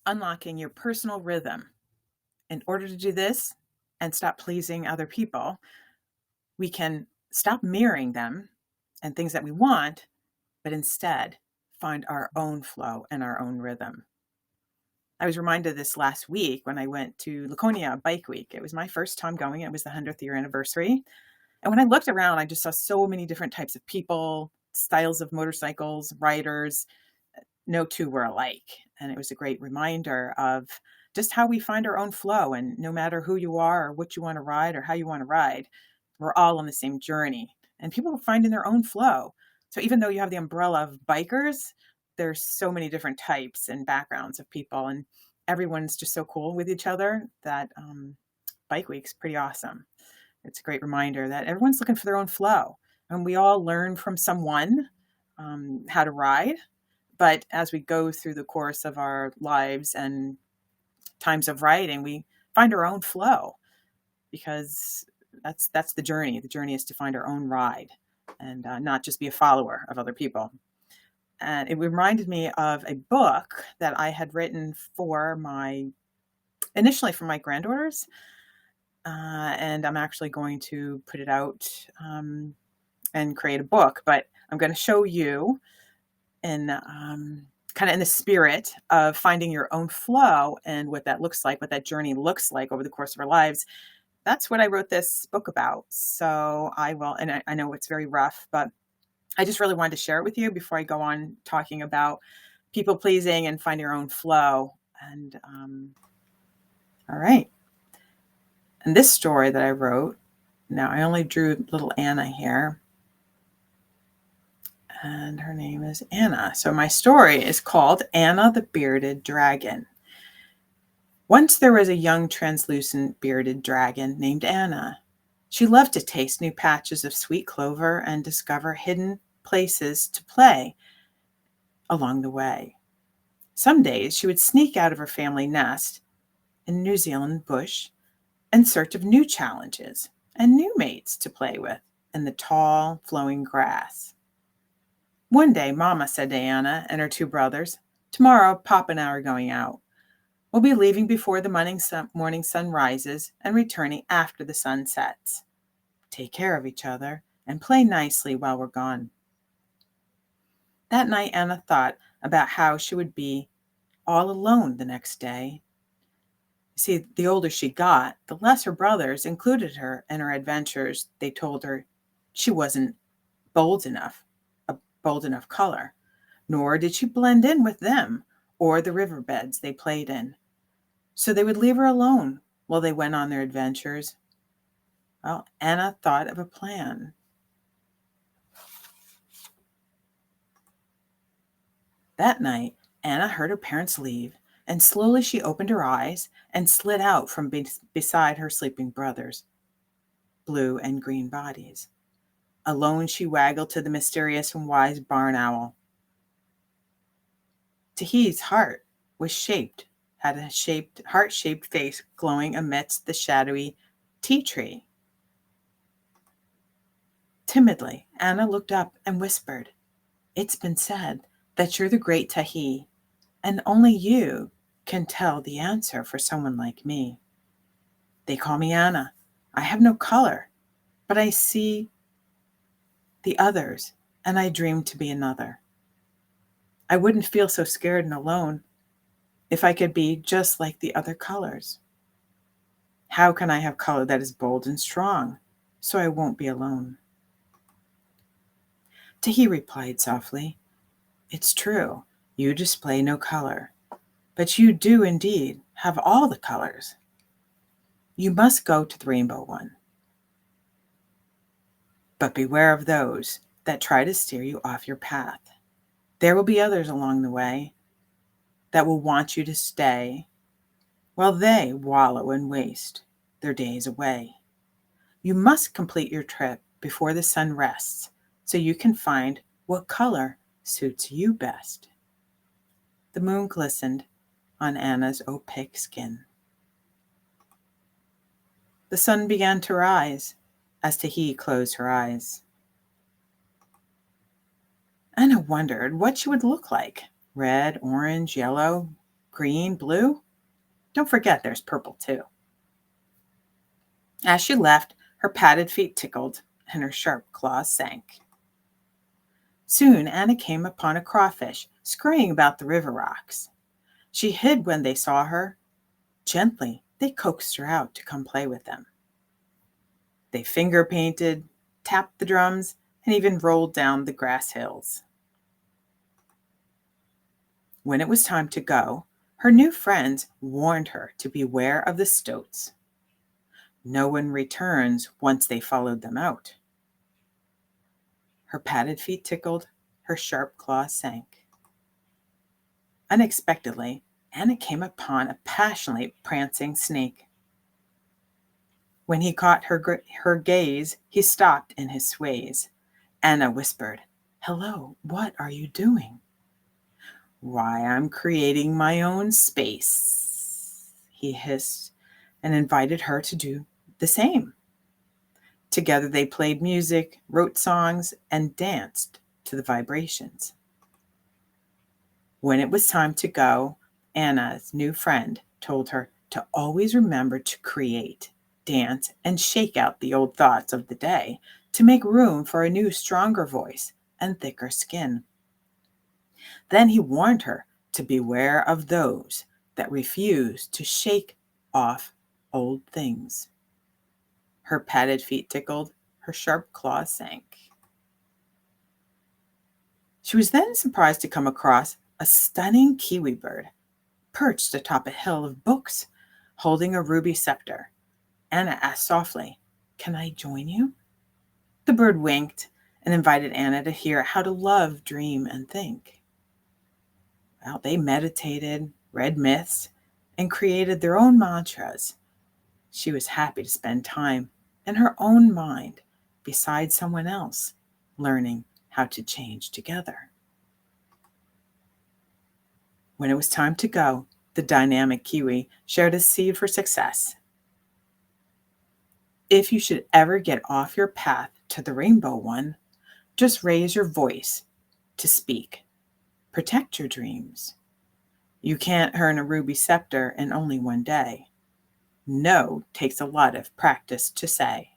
unlocking your personal rhythm. In order to do this and stop pleasing other people, we can stop mirroring them and things that we want, but instead find our own flow and our own rhythm. I was reminded of this last week when I went to Laconia Bike Week. It was my first time going. It was the 100th year anniversary. And when I looked around, I just saw so many different types of people, styles of motorcycles, riders. No two were alike. And it was a great reminder of just how we find our own flow. And no matter who you are or what you want to ride or how you want to ride, we're all on the same journey. And people are finding their own flow. So even though you have the umbrella of bikers, there's so many different types and backgrounds of people. And everyone's just so cool with each other that Bike Week's pretty awesome. It's a great reminder that everyone's looking for their own flow. And we all learn from someone how to ride. But as we go through the course of our lives and times of riding, we find our own flow, because that's the journey. The journey is to find our own ride and not just be a follower of other people. And it reminded me of a book that I had written initially for my granddaughters. And I'm actually going to put it out and create a book. But I'm going to show you in kind of in the spirit of finding your own flow and what that looks like, what that journey looks like over the course of our lives. That's what I wrote this book about. So I will, and I know it's very rough, but I just really wanted to share it with you before I go on talking about people pleasing and finding your own flow. And all right. And this story that I wrote, now I only drew little Anna here. And her name is Anna. So my story is called Anna the Bearded Dragon. Once there was a young translucent bearded dragon named Anna. She loved to taste new patches of sweet clover and discover hidden places to play along the way. Some days she would sneak out of her family nest in New Zealand bush in search of new challenges and new mates to play with in the tall, flowing grass. One day, Mama said to Anna and her two brothers, "Tomorrow, Papa and I are going out. We'll be leaving before the morning sun rises and returning after the sun sets. Take care of each other and play nicely while we're gone." That night, Anna thought about how she would be all alone the next day. See, the older she got, the less her brothers included her in her adventures. They told her she wasn't bold enough, a bold enough color, nor did she blend in with them or the riverbeds they played in. So they would leave her alone while they went on their adventures. Well, Anna thought of a plan. That night, Anna heard her parents leave, and slowly she opened her eyes and slid out from beside her sleeping brothers' blue and green bodies. Alone, she waggled to the mysterious and wise barn owl. Tahiti's heart had a heart-shaped face glowing amidst the shadowy tea tree. Timidly, Anna looked up and whispered, "It's been said that you're the great Tahi, and only you can tell the answer for someone like me. They call me Anna. I have no color, but I see the others, and I dream to be another. I wouldn't feel so scared and alone if I could be just like the other colors. How can I have color that is bold and strong, so I won't be alone?" Tahi replied softly, "It's true, you display no color, but you do indeed have all the colors. You must go to the rainbow one. But beware of those that try to steer you off your path. There will be others along the way that will want you to stay while they wallow and waste their days away. You must complete your trip before the sun rests so you can find what color suits you best." The moon glistened on Anna's opaque skin. The sun began to rise as Tahi closed her eyes. Anna wondered what she would look like: red, orange, yellow, green, blue. Don't forget there's purple too. As she left, her padded feet tickled and her sharp claws sank. Soon Anna came upon a crawfish scurrying about the river rocks. She hid when they saw her. Gently, they coaxed her out to come play with them. They finger painted, tapped the drums, and even rolled down the grass hills. When it was time to go, her new friends warned her to beware of the stoats. No one returns once they followed them out. Her padded feet tickled, her sharp claws sank. Unexpectedly, Anna came upon a passionately prancing snake. When he caught her gaze, he stopped in his sways. Anna whispered, "Hello, what are you doing?" "Why, I'm creating my own space," he hissed, and invited her to do the same. Together they played music, wrote songs, and danced to the vibrations. When it was time to go, Anna's new friend told her to always remember to create, dance, and shake out the old thoughts of the day to make room for a new, stronger voice and thicker skin. Then he warned her to beware of those that refuse to shake off old things. Her padded feet tickled, her sharp claws sank. She was then surprised to come across a stunning kiwi bird perched atop a hill of books, holding a ruby scepter. Anna asked softly, "Can I join you?" The bird winked and invited Anna to hear how to love, dream, and think. Well, they meditated, read myths, and created their own mantras. She was happy to spend time in her own mind beside someone else, learning how to change together. When it was time to go, the dynamic kiwi shared a seed for success. If you should ever get off your path to the rainbow one, just raise your voice to speak. Protect your dreams. You can't earn a ruby scepter in only one day. No takes a lot of practice to say.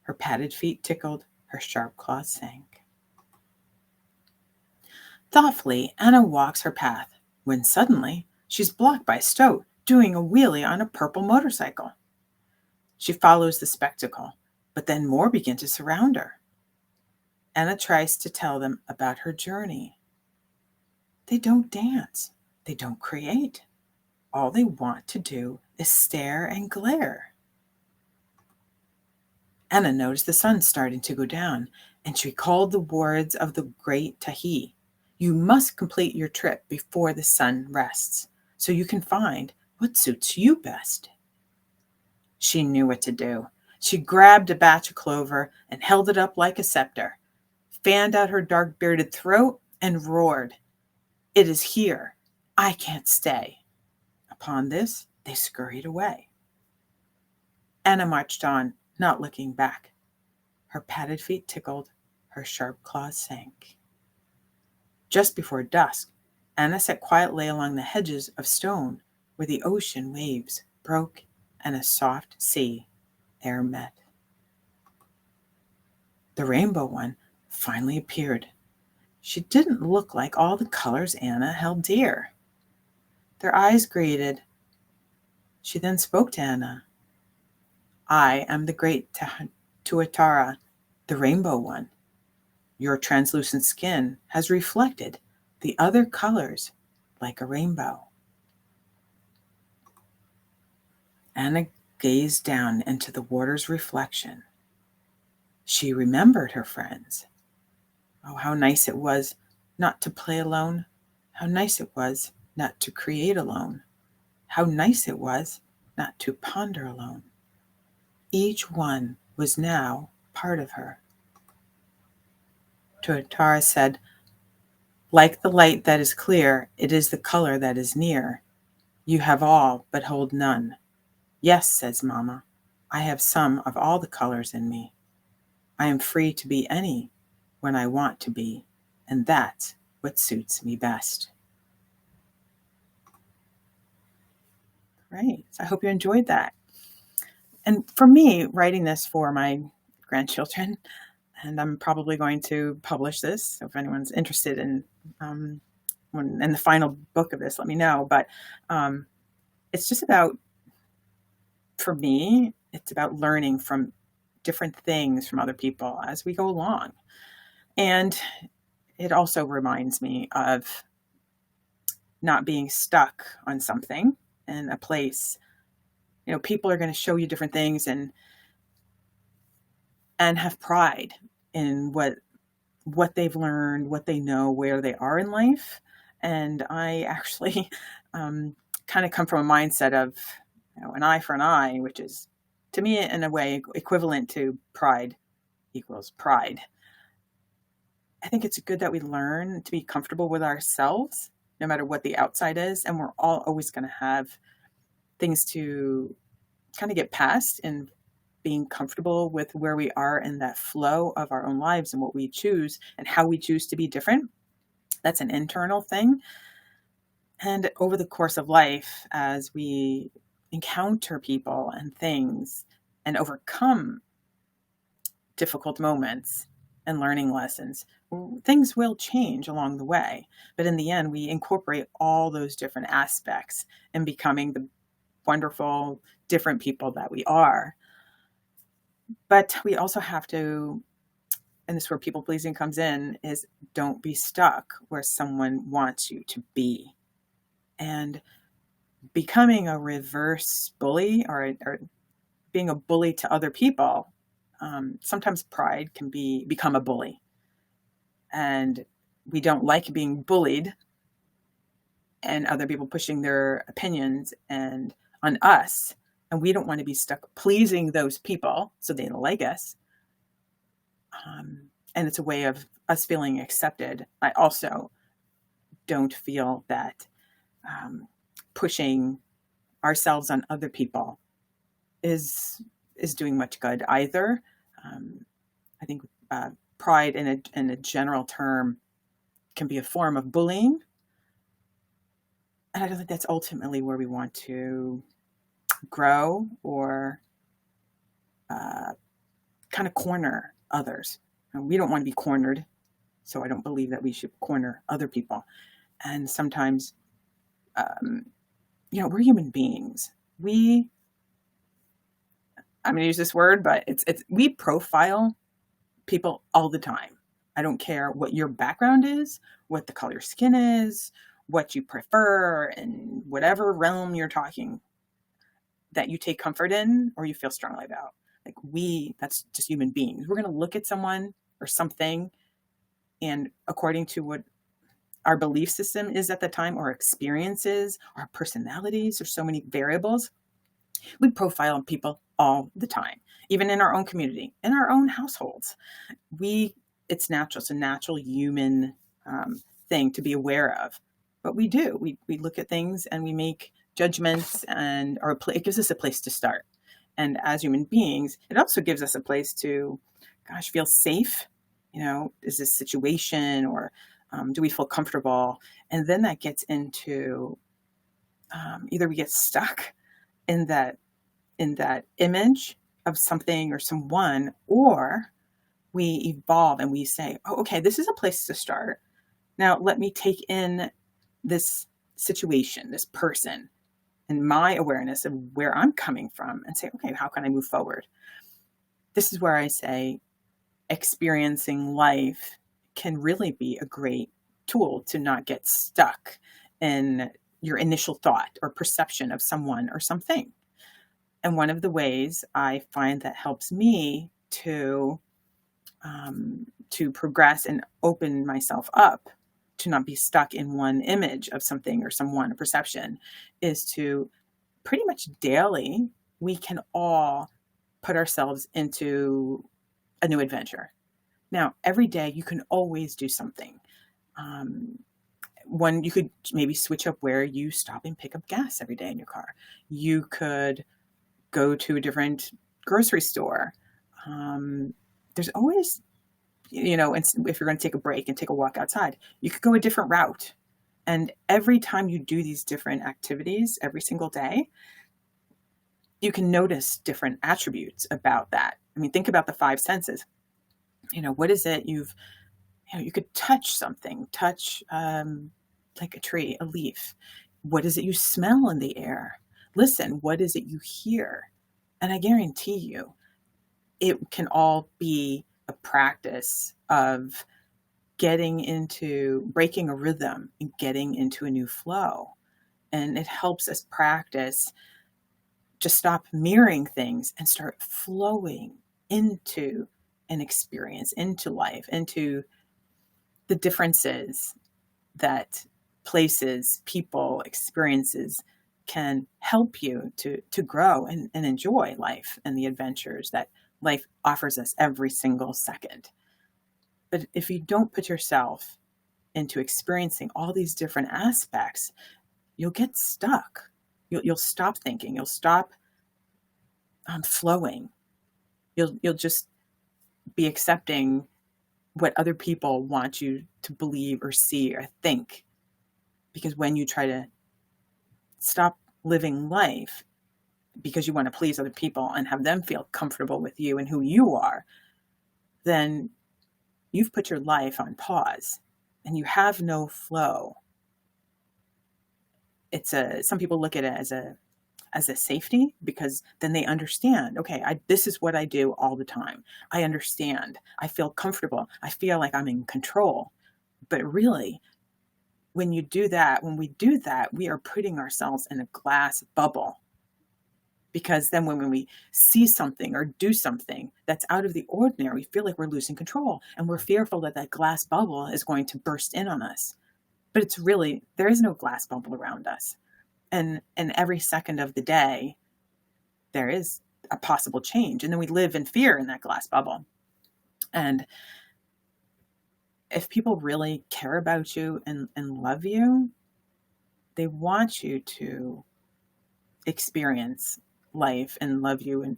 Her padded feet tickled, her sharp claws sank. Thoughtfully, Anna walks her path, when suddenly she's blocked by Stoat doing a wheelie on a purple motorcycle. She follows the spectacle, but then more begin to surround her. Anna tries to tell them about her journey. They don't dance. They don't create. All they want to do is stare and glare. Anna noticed the sun starting to go down, and she recalled the words of the great Tahi. You must complete your trip before the sun rests, so you can find what suits you best. She knew what to do. She grabbed a batch of clover and held it up like a scepter, fanned out her dark bearded throat, and roared, "It is here. I can't stay." Upon this, they scurried away. Anna marched on, not looking back. Her padded feet tickled, her sharp claws sank. Just before dusk, Anna sat quietly along the hedges of stone where the ocean waves broke and a soft sea air met. The rainbow one finally appeared. She didn't look like all the colors Anna held dear. Their eyes greeted. She then spoke to Anna. "I am the great Tuatara, the rainbow one. Your translucent skin has reflected the other colors like a rainbow." Anna gazed down into the water's reflection. She remembered her friends. Oh, how nice it was not to play alone. How nice it was not to create alone. How nice it was not to ponder alone. Each one was now part of her. Tuatara said, "Like the light that is clear, it is the color that is near. You have all, but hold none." "Yes," says Mama, "I have some of all the colors in me. I am free to be any when I want to be, and that's what suits me best." Right. So I hope you enjoyed that. And for me, writing this for my grandchildren, and I'm probably going to publish this. So if anyone's interested in in the final book of this, let me know. But it's just about, for me, it's about learning from different things from other people as we go along. And it also reminds me of not being stuck on something in a place. People are going to show you different things and have pride in what they've learned, what they know, where they are in life. And I actually kind of come from a mindset of, an eye for an eye, which is, to me, in a way, equivalent to pride equals pride. I think it's good that we learn to be comfortable with ourselves, no matter what the outside is. And we're all always going to have things to kind of get past, and being comfortable with where we are in that flow of our own lives and what we choose and how we choose to be different. That's an internal thing. And over the course of life, as we encounter people and things and overcome difficult moments and learning lessons, things will change along the way. But in the end, we incorporate all those different aspects in becoming the wonderful, different people that we are. But we also have to, and this is where people pleasing comes in, is don't be stuck where someone wants you to be. And becoming a reverse bully or being a bully to other people, sometimes pride can become a bully. And we don't like being bullied and other people pushing their opinions and on us. And we don't want to be stuck pleasing those people so they like us. And it's a way of us feeling accepted. I also don't feel that pushing ourselves on other people is doing much good either. I think pride in a general term can be a form of bullying. And I don't think that's ultimately where we want to grow or kind of corner others. And we don't want to be cornered. So I don't believe that we should corner other people. And sometimes, we're human beings. I'm going to use this word, but we profile people all the time. I don't care what your background is, what the color of your skin is, what you prefer, and whatever realm you're talking that you take comfort in or you feel strongly about. That's just human beings. We're going to look at someone or something, and according to what our belief system is at the time, or experiences, our personalities, there's so many variables. We profile people all the time, even in our own community, in our own households. It's natural. It's a natural human thing to be aware of. But we do. We look at things and we make judgments, it gives us a place to start. And as human beings, it also gives us a place to, feel safe. Is this situation, or do we feel comfortable? And then that gets into either we get stuck in that image of something or someone, or we evolve and we say, oh, okay, this is a place to start. Now let me take in this situation, this person, and my awareness of where I'm coming from, and say, okay, how can I move forward? This is where I say experiencing life can really be a great tool to not get stuck in your initial thought or perception of someone or something. And one of the ways I find that helps me to progress and open myself up to not be stuck in one image of something or someone, a perception, is to pretty much daily, we can all put ourselves into a new adventure. Now, every day you can always do something. One, you could maybe switch up where you stop and pick up gas every day in your car. You could go to a different grocery store. There's always, if you're going to take a break and take a walk outside, you could go a different route. And every time you do these different activities every single day, you can notice different attributes about that. I mean, think about the five senses. What is it you could touch something, touch like a tree, a leaf. What is it you smell in the air? Listen, what is it you hear? And I guarantee you, it can all be a practice of breaking a rhythm and getting into a new flow. And it helps us practice, just stop mirroring things and start flowing into an experience, into life, into the differences that places, people, experiences can help you to grow and enjoy life and the adventures that life offers us every single second. But if you don't put yourself into experiencing all these different aspects, you'll get stuck. You'll stop thinking. You'll stop flowing. You'll just be accepting what other people want you to believe or see or think. Because when you try to stop living life because you want to please other people and have them feel comfortable with you and who you are, then you've put your life on pause and you have no flow. Some people look at it as a safety, because then they understand, okay, this is what I do all the time. I understand. I feel comfortable. I feel like I'm in control. But really, when we do that, we are putting ourselves in a glass bubble. Because then when we see something or do something that's out of the ordinary, we feel like we're losing control and we're fearful that that glass bubble is going to burst in on us. But there is no glass bubble around us. And every second of the day, there is a possible change. And then we live in fear in that glass bubble. And if people really care about you and love you, they want you to experience life and love you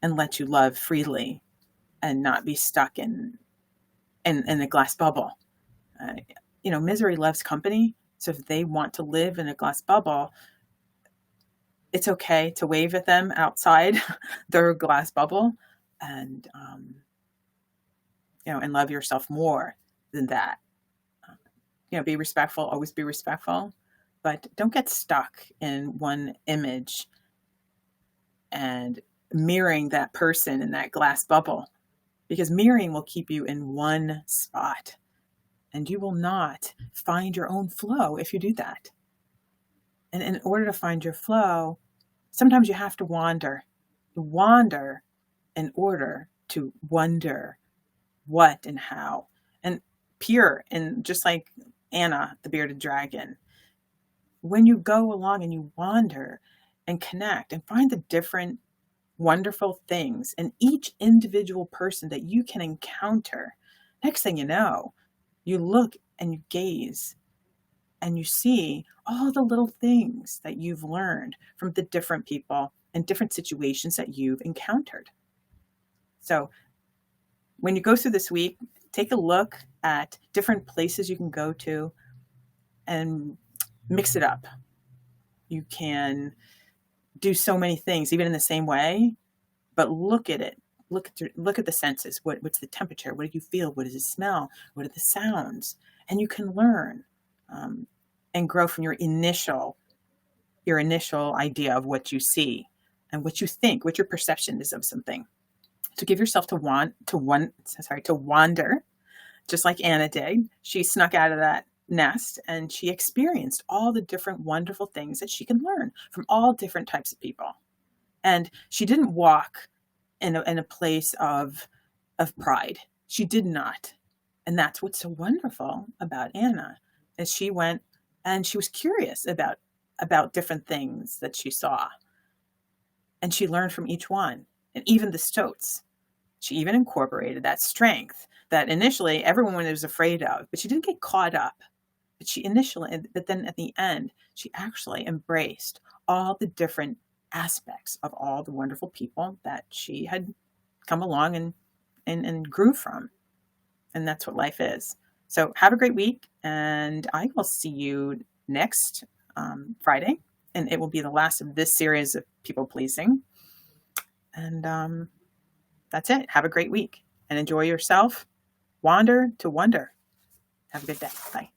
and let you love freely and not be stuck in a glass bubble. Misery loves company. So if they want to live in a glass bubble, it's okay to wave at them outside their glass bubble and love yourself more than that. Be respectful, always be respectful, but don't get stuck in one image and mirroring that person in that glass bubble, because mirroring will keep you in one spot and you will not find your own flow if you do that. And in order to find your flow, sometimes you have to wander. You wander in order to wonder what and how. And pure, and just like Anna, the bearded dragon, when you go along and you wander and connect and find the different wonderful things in each individual person that you can encounter, next thing you know, you look and you gaze and you see all the little things that you've learned from the different people and different situations that you've encountered. So when you go through this week, take a look at different places you can go to and mix it up. You can do so many things, even in the same way, but look at it. Look at the senses. What's the temperature? What do you feel? What does it smell? What are the sounds? And you can learn and grow from your initial idea of what you see and what you think, what your perception is of something. So give yourself to wander, just like Anna did. She snuck out of that nest and she experienced all the different wonderful things that she can learn from all different types of people. And she didn't walk in a place of pride. She did not. And that's what's so wonderful about Anna, is she went and she was curious about different things that she saw. And she learned from each one. And even the stoats. She even incorporated that strength that initially everyone was afraid of, but she didn't get caught up. But then at the end, she actually embraced all the different aspects of all the wonderful people that she had come along and grew from. And that's what life is. So have a great week, and I will see you next Friday. And it will be the last of this series of people pleasing. And that's it. Have a great week and enjoy yourself. Wander to wonder. Have a good day. Bye.